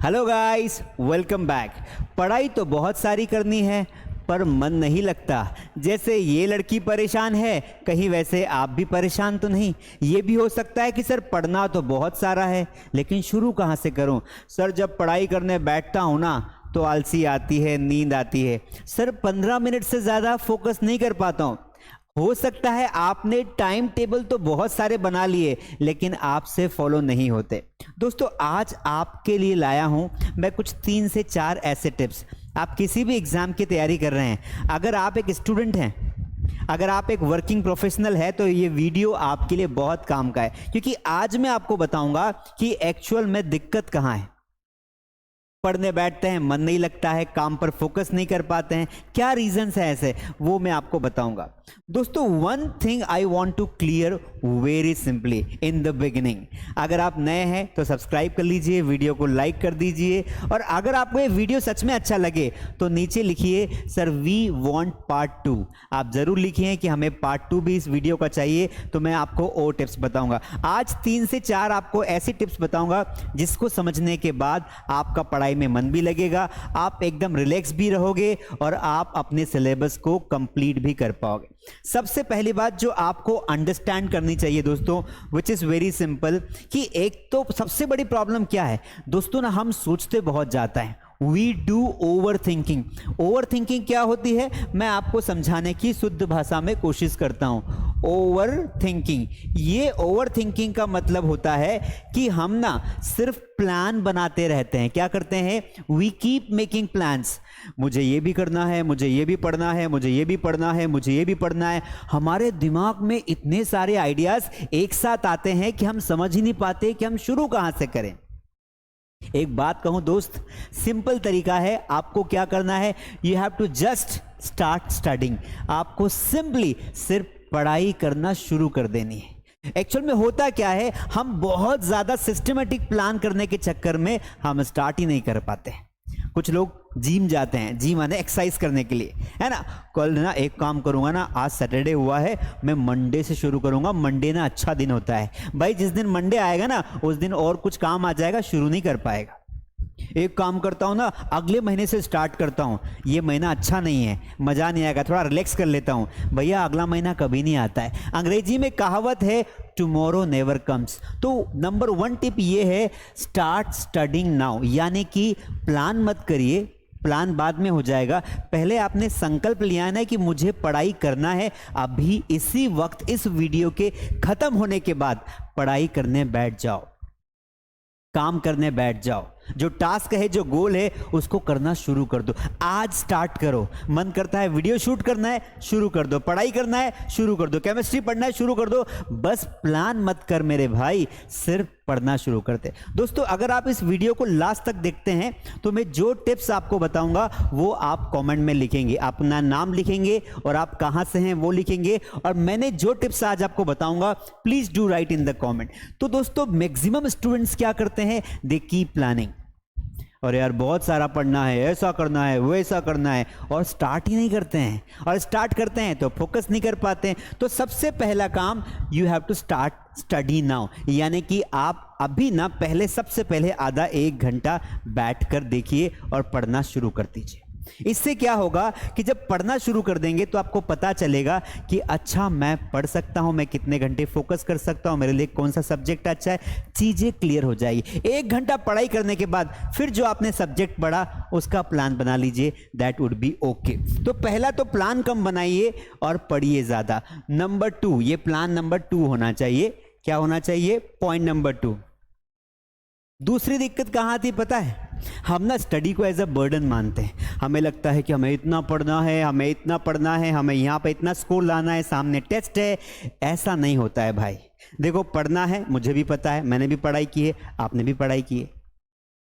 Hello guys, welcome back. पढ़ाई तो बहुत सारी करनी है पर मन नहीं लगता। जैसे ये लड़की परेशान है, कहीं वैसे आप भी परेशान तो नहीं। ये भी हो सकता है कि सर पढ़ना तो बहुत सारा है लेकिन शुरू कहाँ से करूँ। सर जब पढ़ाई करने बैठता हूँ ना तो आलसी आती है, नींद आती है। सर 15 मिनट से ज़्यादा फोकस नहीं कर पाता हूँ। हो सकता है आपने टाइम टेबल तो बहुत सारे बना लिए लेकिन आपसे फॉलो नहीं होते। दोस्तों आज आपके लिए लाया हूं मैं कुछ 3 से 4 ऐसे टिप्स। आप किसी भी एग्जाम की तैयारी कर रहे हैं, अगर आप एक स्टूडेंट हैं, अगर आप एक वर्किंग प्रोफेशनल है तो ये वीडियो आपके लिए बहुत काम का है, क्योंकि आज मैं आपको बताऊंगा कि एक्चुअल में दिक्कत कहाँ है। पढ़ने बैठते हैं, मन नहीं लगता है, काम पर फोकस नहीं कर पाते हैं, क्या रीजंस है ऐसे, वो मैं आपको बताऊंगा। दोस्तों one thing I want to clear very simply in the beginning. अगर आप नए हैं तो सब्सक्राइब कर लीजिए, वीडियो को लाइक कर दीजिए, और अगर आपको ये वीडियो सच में अच्छा लगे तो नीचे लिखिए सर वी वांट पार्ट 2। आप जरूर लिखिए कि हमें पार्ट 2 भी इस वीडियो का चाहिए, तो मैं आपको और टिप्स बताऊंगा। आज 3 से 4 आपको ऐसी टिप्स बताऊंगा जिसको समझने के बाद आपका पढ़ाई में मन भी लगेगा, आप एकदम रिलैक्स भी रहोगे और आप अपने सिलेबस को कंप्लीट भी कर पाओगे। सबसे पहली बात जो आपको अंडरस्टैंड करनी चाहिए दोस्तों, विच इज वेरी सिंपल, कि एक तो सबसे बड़ी प्रॉब्लम क्या है दोस्तों ना, हम सोचते बहुत जाता है। We do over thinking. Over thinking क्या होती है मैं आपको समझाने की शुद्ध भाषा में कोशिश करता हूं। ओवर थिंकिंग, ये ओवर थिंकिंग का मतलब होता है कि हम ना सिर्फ प्लान बनाते रहते हैं। क्या करते हैं? We keep making plans. मुझे ये भी करना है, मुझे ये भी पढ़ना है, मुझे ये भी पढ़ना है, मुझे ये भी पढ़ना है। हमारे दिमाग में इतने सारे आइडियाज एक साथ आते हैं कि हम समझ ही नहीं पाते कि हम शुरू कहां से करें। एक बात कहूं दोस्त, सिंपल तरीका है, आपको क्या करना है, you have to just start studying. आपको सिंपली सिर्फ पढ़ाई करना शुरू कर देनी है। एक्चुअल में होता क्या है, हम बहुत ज्यादा सिस्टमेटिक प्लान करने के चक्कर में हम स्टार्ट ही नहीं कर पाते। कुछ लोग जिम जाते हैं, जिम माने एक्सरसाइज करने के लिए, है ना। कल ना एक काम करूंगा ना, आज सैटरडे हुआ है, मैं मंडे से शुरू करूंगा। मंडे ना अच्छा दिन होता है भाई, जिस दिन मंडे आएगा ना उस दिन और कुछ काम आ जाएगा, शुरू नहीं कर पाएगा। एक काम करता हूं ना, अगले महीने से स्टार्ट करता हूं, ये महीना अच्छा नहीं है, मजा नहीं आएगा, थोड़ा रिलैक्स कर लेता हूं। भैया अगला महीना कभी नहीं आता है। अंग्रेजी में कहावत है टुमारो नेवर कम्स। तो नंबर 1 टिप ये है, स्टार्ट स्टडिंग नाउ, यानी कि प्लान मत करिए, प्लान बाद में हो जाएगा। पहले आपने संकल्प लिया है कि मुझे पढ़ाई करना है, अभी इसी वक्त इस वीडियो के खत्म होने के बाद पढ़ाई करने बैठ जाओ, काम करने बैठ जाओ। जो टास्क है, जो गोल है, उसको करना शुरू कर दो। आज स्टार्ट करो। मन करता है वीडियो शूट करना है, शुरू कर दो। पढ़ाई करना है, शुरू कर दो। केमिस्ट्री पढ़ना है, शुरू कर दो। बस प्लान मत कर मेरे भाई, सिर्फ पढ़ना शुरू करते। दोस्तों अगर आप इस वीडियो को लास्ट तक देखते हैं तो मैं जो टिप्स आपको बताऊंगा वो आप कमेंट में लिखेंगे, अपना नाम लिखेंगे और आप कहां से हैं वो लिखेंगे, और मैंने जो टिप्स आज आपको बताऊंगा please do right in the comment. तो दोस्तों मैक्सिमम स्टूडेंट्स क्या करते हैं, दे कीप प्लानिंग। और यार बहुत सारा पढ़ना है, ऐसा करना है, वैसा करना है, और स्टार्ट ही नहीं करते हैं, और स्टार्ट करते हैं तो फोकस नहीं कर पाते हैं। तो सबसे पहला काम, you have to start study now, यानी कि आप अभी ना पहले, सबसे पहले आधा 1 घंटा बैठकर देखिए और पढ़ना शुरू कर दीजिए। इससे क्या होगा कि जब पढ़ना शुरू कर देंगे तो आपको पता चलेगा कि अच्छा मैं पढ़ सकता हूं, मैं कितने घंटे फोकस कर सकता हूं, मेरे लिए कौन सा सब्जेक्ट अच्छा है, चीजें क्लियर हो जाएगी। 1 घंटा पढ़ाई करने के बाद फिर जो आपने सब्जेक्ट पढ़ा उसका प्लान बना लीजिए, दैट वुड बी ओके। तो पहला तो प्लान कम बनाइए और पढ़िए ज्यादा। नंबर 2, ये प्लान नंबर 2 होना चाहिए। क्या होना चाहिए? Point number 2। दूसरी दिक्कत कहां आती पता है, हम ना स्टडी को एज अ बर्डन मानते हैं। हमें लगता है कि हमें इतना पढ़ना है, हमें इतना पढ़ना है, हमें यहाँ पे इतना स्कोर लाना है, सामने टेस्ट है। ऐसा नहीं होता है भाई। देखो पढ़ना है, मुझे भी पता है, मैंने भी पढ़ाई की है, आपने भी पढ़ाई की है,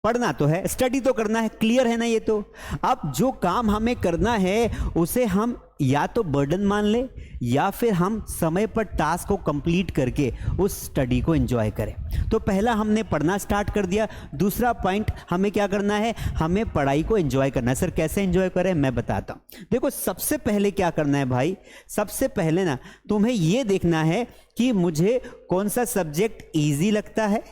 पढ़ना तो है, स्टडी तो करना है, क्लियर है ना ये तो। अब जो काम हमें करना है उसे हम या तो बर्डन मान ले या फिर हम समय पर टास्क को कंप्लीट करके उस स्टडी को एंजॉय करें। तो पहला हमने पढ़ना स्टार्ट कर दिया। दूसरा पॉइंट, हमें क्या करना है, हमें पढ़ाई को एंजॉय करना है। सर कैसे एंजॉय करें, मैं बताता हूं। देखो सबसे पहले क्या करना है भाई, सबसे पहले ना तुम्हें यह देखना है कि मुझे कौन सा सब्जेक्ट ईजी लगता है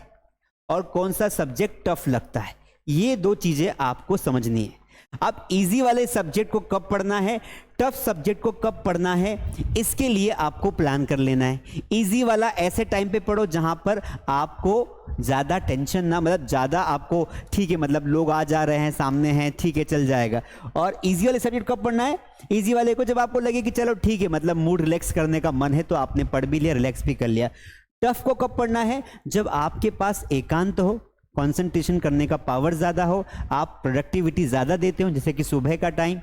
और कौन सा सब्जेक्ट टफ लगता है। ये दो चीजें आपको समझनी है। अब इजी वाले सब्जेक्ट को कब पढ़ना है, टफ सब्जेक्ट को कब पढ़ना है, इसके लिए आपको प्लान कर लेना है। इजी वाला ऐसे टाइम पे पढ़ो जहां पर आपको ज़्यादा टेंशन ना, मतलब ज़्यादा आपको ठीक है, मतलब लोग आ जा रहे हैं, सामने हैं, ठीक है, चल जाएगा। और इजी वाले सब्जेक्ट कब पढ़ना है, इजी वाले को जब आपको लगे कि चलो ठीक है, मतलब मूड रिलैक्स करने का मन है, तो आपने पढ़ भी लिया, रिलैक्स भी कर लिया। टफ को कब पढ़ना है, जब आपके पास एकांत हो, कंसंट्रेशन करने का पावर ज़्यादा हो, आप प्रोडक्टिविटी ज़्यादा देते हो, जैसे कि सुबह का टाइम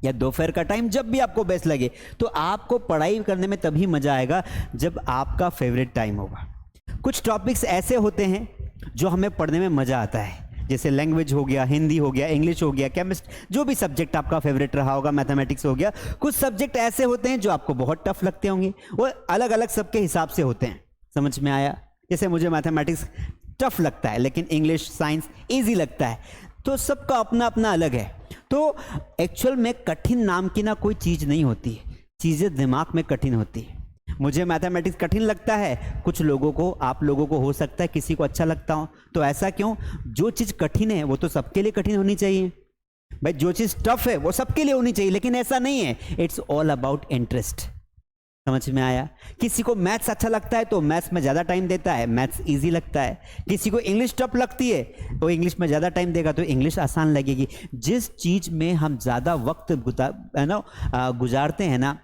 या दोपहर का टाइम, जब भी आपको बेस्ट लगे। तो आपको पढ़ाई करने में तभी मज़ा आएगा जब आपका फेवरेट टाइम होगा। कुछ टॉपिक्स ऐसे होते हैं जो हमें पढ़ने में मज़ा आता है, जैसे लैंग्वेज हो गया, हिंदी हो गया, इंग्लिश हो गया, केमिस्ट्री, जो भी सब्जेक्ट आपका फेवरेट रहा होगा, मैथमेटिक्स हो गया। कुछ सब्जेक्ट ऐसे होते हैं जो आपको बहुत टफ लगते होंगे, वो अलग अलग सबके हिसाब से होते हैं। समझ में आया? जैसे मुझे मैथमेटिक्स टफ लगता है, लेकिन इंग्लिश साइंस ईजी लगता है, तो सबका अपना अपना अलग है। तो एक्चुअल में कठिन नाम की ना कोई चीज़ नहीं होती, चीज़ें दिमाग में कठिन होती है। मुझे मैथमेटिक्स कठिन लगता है, कुछ लोगों को, आप लोगों को हो सकता है किसी को अच्छा लगता हो, तो ऐसा क्यों? जो चीज़ कठिन है वो तो सबके लिए कठिन होनी चाहिए भाई, जो चीज़ टफ है वो सबके लिए होनी चाहिए, लेकिन ऐसा नहीं है। It's all about interest. समझ में आया? किसी को मैथ्स अच्छा लगता है तो मैथ्स में ज़्यादा टाइम देता है, मैथ्स इजी लगता है। किसी को इंग्लिश टफ लगती है तो इंग्लिश में ज़्यादा टाइम देगा, तो इंग्लिश आसान लगेगी। जिस चीज़ में हम ज़्यादा वक्त गुजारते हैं ना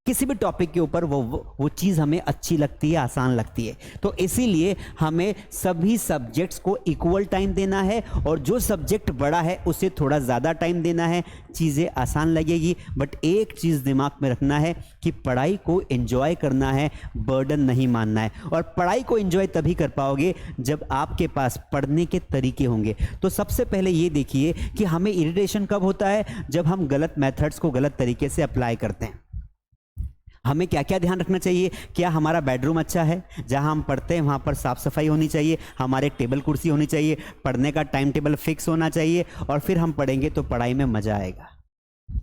किसी भी टॉपिक के ऊपर, वो चीज़ हमें अच्छी लगती है, आसान लगती है। तो इसीलिए हमें सभी सब्जेक्ट्स को इक्वल टाइम देना है, और जो सब्जेक्ट बड़ा है उसे थोड़ा ज़्यादा टाइम देना है, चीज़ें आसान लगेगी। बट एक चीज़ दिमाग में रखना है कि पढ़ाई को एंजॉय करना है, बर्डन नहीं मानना है। और पढ़ाई को एंजॉय तभी कर पाओगे जब आपके पास पढ़ने के तरीके होंगे। तो सबसे पहले ये देखिए कि हमें इरिटेशन कब होता है, जब हम गलत मेथड्स को गलत तरीके से अप्लाई करते हैं। हमें क्या क्या ध्यान रखना चाहिए? क्या हमारा बेडरूम अच्छा है, जहां हम पढ़ते हैं वहां पर साफ सफाई होनी चाहिए, हमारे टेबल कुर्सी होनी चाहिए, पढ़ने का टाइम टेबल फिक्स होना चाहिए, और फिर हम पढ़ेंगे तो पढ़ाई में मजा आएगा।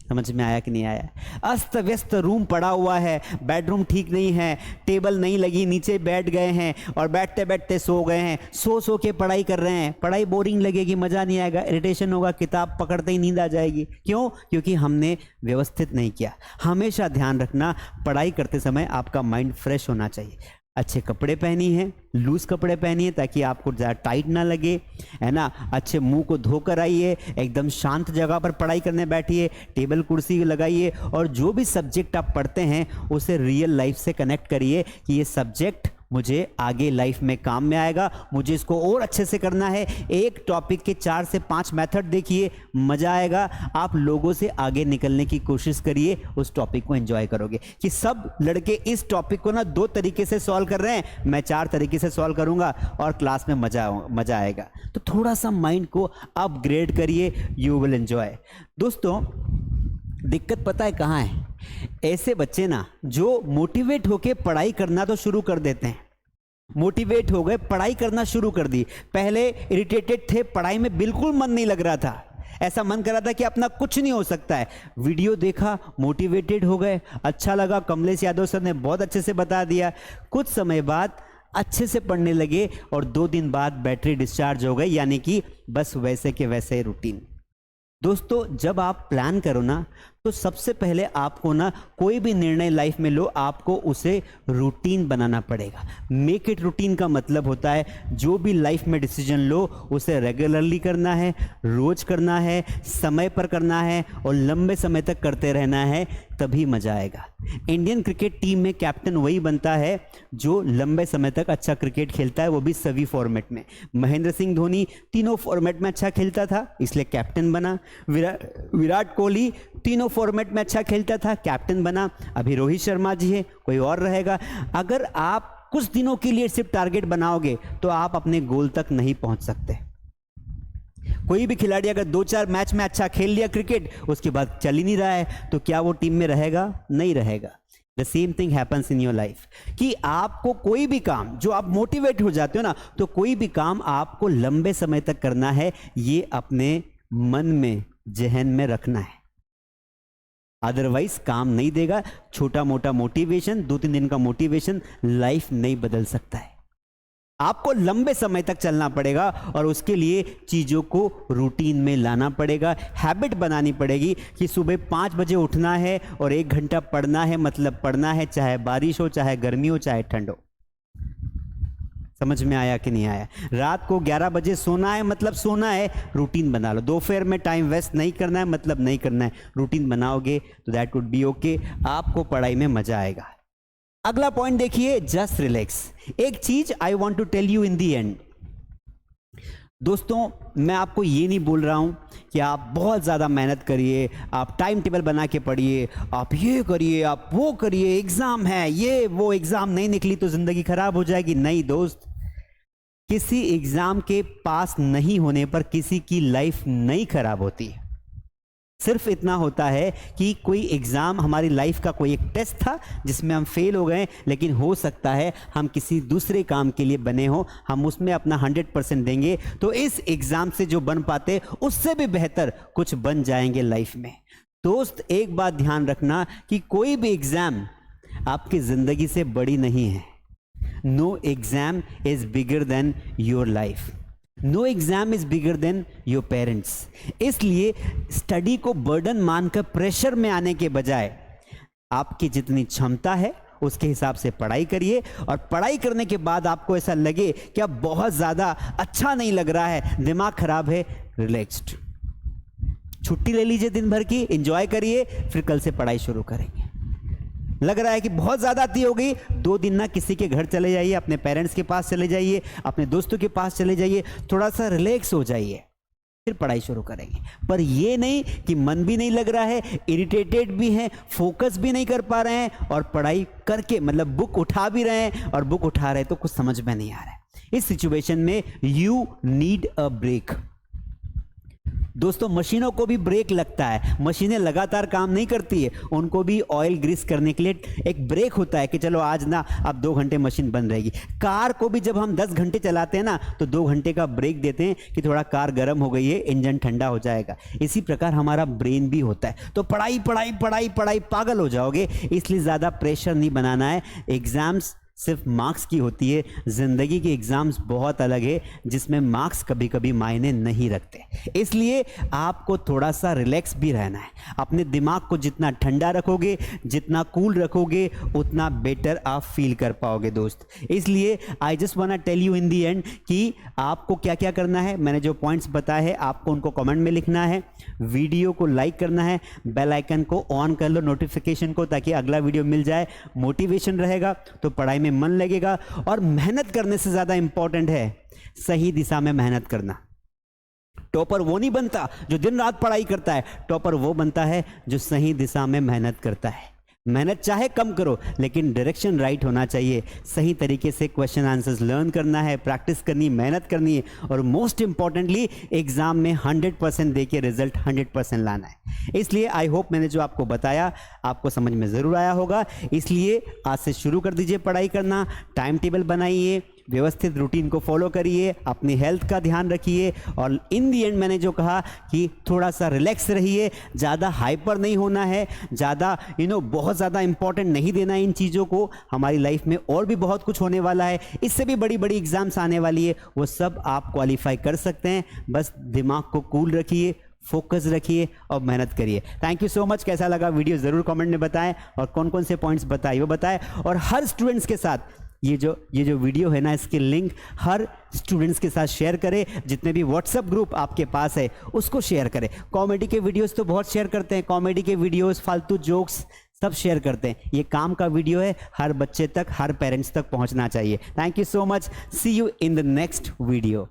समझ में आया कि नहीं आया? अस्त व्यस्त रूम पड़ा हुआ है, बेडरूम ठीक नहीं है, टेबल नहीं लगी, नीचे बैठ गए हैं और बैठते बैठते सो गए हैं, सो के पढ़ाई कर रहे हैं, पढ़ाई बोरिंग लगेगी, मज़ा नहीं आएगा, इरिटेशन होगा, किताब पकड़ते ही नींद आ जाएगी। क्यों? क्योंकि हमने व्यवस्थित नहीं किया। हमेशा ध्यान रखना, पढ़ाई करते समय आपका माइंड फ्रेश होना चाहिए। अच्छे कपड़े पहनी है, लूज कपड़े पहनिए ताकि आपको ज़्यादा टाइट ना लगे, है ना। अच्छे मुंह को धोकर आइए, एकदम शांत जगह पर पढ़ाई करने बैठिए, टेबल कुर्सी लगाइए, और जो भी सब्जेक्ट आप पढ़ते हैं उसे रियल लाइफ से कनेक्ट करिए कि ये सब्जेक्ट मुझे आगे लाइफ में काम में आएगा, मुझे इसको और अच्छे से करना है। एक टॉपिक के 4 से 5 मेथड देखिए, मज़ा आएगा। आप लोगों से आगे निकलने की कोशिश करिए, उस टॉपिक को एंजॉय करोगे। कि सब लड़के इस टॉपिक को ना 2 तरीके से सॉल्व कर रहे हैं, मैं 4 तरीके से सॉल्व करूंगा और क्लास में मज़ा आएगा। तो थोड़ा सा माइंड को अपग्रेड करिए, यू विल एंजॉय। दोस्तों, दिक्कत पता है कहाँ है? ऐसे बच्चे ना जो मोटिवेट होके पढ़ाई करना तो शुरू कर देते हैं, मोटिवेट हो गए, पढ़ाई करना शुरू कर दी, पहले इरिटेटेड थे, पढ़ाई में बिल्कुल मन नहीं लग रहा था, ऐसा मन कर रहा था कि अपना कुछ नहीं हो सकता है, वीडियो देखा, मोटिवेटेड हो गए, अच्छा लगा, कमलेश यादव सर ने बहुत अच्छे से बता दिया, कुछ समय बाद अच्छे से पढ़ने लगे और 2 दिन बाद बैटरी डिस्चार्ज हो गई, यानी कि बस वैसे के वैसे रूटीन। दोस्तों, जब आप प्लान करो ना तो सबसे पहले आपको ना कोई भी निर्णय लाइफ में लो, आपको उसे रूटीन बनाना पड़ेगा। मेक इट रूटीन का मतलब होता है जो भी लाइफ में डिसीजन लो उसे रेगुलरली करना है, रोज करना है, समय पर करना है और लंबे समय तक करते रहना है, तभी मजा आएगा। इंडियन क्रिकेट टीम में कैप्टन वही बनता है जो लंबे समय तक अच्छा क्रिकेट खेलता है, वो भी सभी फॉर्मेट में। महेंद्र सिंह धोनी तीनों फॉर्मेट में अच्छा खेलता था, इसलिए कैप्टन बना। विराट कोहली तीनों फॉर्मेट में अच्छा खेलता था, कैप्टन बना। अभी रोहित शर्मा जी है, कोई और रहेगा। अगर आप कुछ दिनों के लिए सिर्फ टारगेट बनाओगे तो आप अपने गोल तक नहीं पहुंच सकते। कोई भी खिलाड़ी अगर 2-4 मैच में अच्छा खेल लिया क्रिकेट, उसके बाद चल ही नहीं रहा है, तो क्या वो टीम में रहेगा? नहीं रहेगा। The same thing happens in your life, कि आपको कोई भी काम, जो आप मोटिवेट हो जाते हो ना, तो कोई भी काम आपको लंबे समय तक करना है, ये अपने मन में, जहन में रखना है, अदरवाइज काम नहीं देगा। छोटा मोटा मोटिवेशन, 2-3 दिन का मोटिवेशन लाइफ नहीं बदल सकता है। आपको लंबे समय तक चलना पड़ेगा और उसके लिए चीज़ों को रूटीन में लाना पड़ेगा, हैबिट बनानी पड़ेगी कि सुबह 5 बजे उठना है और 1 घंटा पढ़ना है, मतलब पढ़ना है, चाहे बारिश हो, चाहे गर्मी हो, चाहे ठंड हो। समझ में आया कि नहीं आया? रात को 11 बजे सोना है, मतलब सोना है, रूटीन बना लो। दोपहर में टाइम वेस्ट नहीं करना है, मतलब नहीं करना है, रूटीन बनाओगे तो दैट वुड बी ओके, आपको पढ़ाई में मजा आएगा। अगला पॉइंट देखिए, जस्ट रिलैक्स। एक चीज I want to tell you in the end. दोस्तों, मैं आपको ये नहीं बोल रहा हूं कि आप बहुत ज़्यादा मेहनत करिए, आप टाइम टेबल बना के पढ़िए, आप ये करिए, आप वो करिए, एग्ज़ाम है, ये वो, एग्ज़ाम नहीं निकली तो ज़िंदगी खराब हो जाएगी। नहीं दोस्त, किसी एग्ज़ाम के पास नहीं होने पर किसी की लाइफ नहीं खराब होती। सिर्फ इतना होता है कि कोई एग्ज़ाम, हमारी लाइफ का कोई एक टेस्ट था जिसमें हम फेल हो गए, लेकिन हो सकता है हम किसी दूसरे काम के लिए बने हो, हम उसमें अपना 100% देंगे तो इस एग्ज़ाम से जो बन पाते उससे भी बेहतर कुछ बन जाएंगे लाइफ में। दोस्त, एक बात ध्यान रखना कि कोई भी एग्ज़ाम आपकी ज़िंदगी से बड़ी नहीं है। No exam is bigger than your life, no exam is bigger than your parents. इसलिए स्टडी को बर्डन मानकर प्रेशर में आने के बजाय आपकी जितनी क्षमता है उसके हिसाब से पढ़ाई करिए, और पढ़ाई करने के बाद आपको ऐसा लगे कि अब बहुत ज़्यादा अच्छा नहीं लग रहा है, दिमाग खराब है, रिलैक्स्ड, छुट्टी ले लीजिए दिन भर की, एंजॉय करिए, फिर कल से पढ़ाई शुरू करेंगे। लग रहा है कि बहुत ज़्यादा आती हो गई, 2 दिन ना किसी के घर चले जाइए, अपने पेरेंट्स के पास चले जाइए, अपने दोस्तों के पास चले जाइए, थोड़ा सा रिलैक्स हो जाइए, फिर पढ़ाई शुरू करेंगे। पर ये नहीं कि मन भी नहीं लग रहा है, इरिटेटेड भी हैं, फोकस भी नहीं कर पा रहे हैं, और पढ़ाई करके मतलब बुक उठा भी रहे हैं और बुक उठा रहे हैं तो कुछ समझ में नहीं आ रहा है। इस सिचुएशन में यू नीड अ ब्रेक। दोस्तों, मशीनों को भी ब्रेक लगता है, मशीनें लगातार काम नहीं करती है, उनको भी ऑयल ग्रीस करने के लिए एक ब्रेक होता है कि चलो आज ना अब 2 घंटे मशीन बंद रहेगी। कार को भी जब हम 10 घंटे चलाते हैं ना तो 2 घंटे का ब्रेक देते हैं कि थोड़ा कार गर्म हो गई है, इंजन ठंडा हो जाएगा। इसी प्रकार हमारा ब्रेन भी होता है। तो पढ़ाई पढ़ाई पढ़ाई पढ़ाई, पागल हो जाओगे, इसलिए ज़्यादा प्रेशर नहीं बनाना है। एग्जाम्स सिर्फ मार्क्स की होती है, ज़िंदगी के एग्ज़ाम्स बहुत अलग है जिसमें मार्क्स कभी कभी मायने नहीं रखते। इसलिए आपको थोड़ा सा रिलैक्स भी रहना है। अपने दिमाग को जितना ठंडा रखोगे, जितना कूल रखोगे, उतना बेटर आप फील कर पाओगे दोस्त। इसलिए I just want to tell you in the end कि आपको क्या क्या करना है। मैंने जो पॉइंट्स बताए हैं आपको उनको कमेंट में लिखना है, वीडियो को लाइक करना है, बेल आइकन को ऑन कर लो नोटिफिकेशन को, ताकि अगला वीडियो मिल जाए। मोटिवेशन रहेगा तो पढ़ाई में मन लगेगा, और मेहनत करने से ज्यादा इंपॉर्टेंट है सही दिशा में मेहनत करना। टॉपर वो नहीं बनता जो दिन रात पढ़ाई करता है, टॉपर वो बनता है जो सही दिशा में मेहनत करता है। मेहनत चाहे कम करो, लेकिन डायरेक्शन राइट होना चाहिए। सही तरीके से क्वेश्चन आंसर्स लर्न करना है, प्रैक्टिस करनी, मेहनत करनी है, और मोस्ट इंपॉर्टेंटली एग्जाम में 100% देके रिजल्ट 100% लाना है। इसलिए आई होप मैंने जो आपको बताया आपको समझ में ज़रूर आया होगा। इसलिए आज से शुरू कर दीजिए पढ़ाई करना, टाइम टेबल बनाइए, व्यवस्थित रूटीन को फॉलो करिए, अपनी हेल्थ का ध्यान रखिए, और इन दी एंड मैंने जो कहा कि थोड़ा सा रिलैक्स रहिए, ज़्यादा हाइपर नहीं होना है, ज़्यादा बहुत ज़्यादा इंपॉर्टेंट नहीं देना इन चीज़ों को। हमारी लाइफ में और भी बहुत कुछ होने वाला है, इससे भी बड़ी बड़ी एग्जाम्स आने वाली है, वो सब आप क्वालिफाई कर सकते हैं। बस दिमाग को कूल रखिए, फोकस रखिए और मेहनत करिए। Thank you so much. कैसा लगा वीडियो ज़रूर कमेंट में बताएं, और कौन कौन से पॉइंट्स बताए वो बताएं। और हर स्टूडेंट्स के साथ ये जो वीडियो है ना, इसके लिंक हर स्टूडेंट्स के साथ शेयर करें। जितने भी व्हाट्सएप ग्रुप आपके पास है उसको शेयर करें। कॉमेडी के वीडियोस तो बहुत शेयर करते हैं, कॉमेडी के वीडियोस, फालतू जोक्स सब शेयर करते हैं। ये काम का वीडियो है, हर बच्चे तक, हर पेरेंट्स तक पहुंचना चाहिए। Thank you so much. See you in the next video.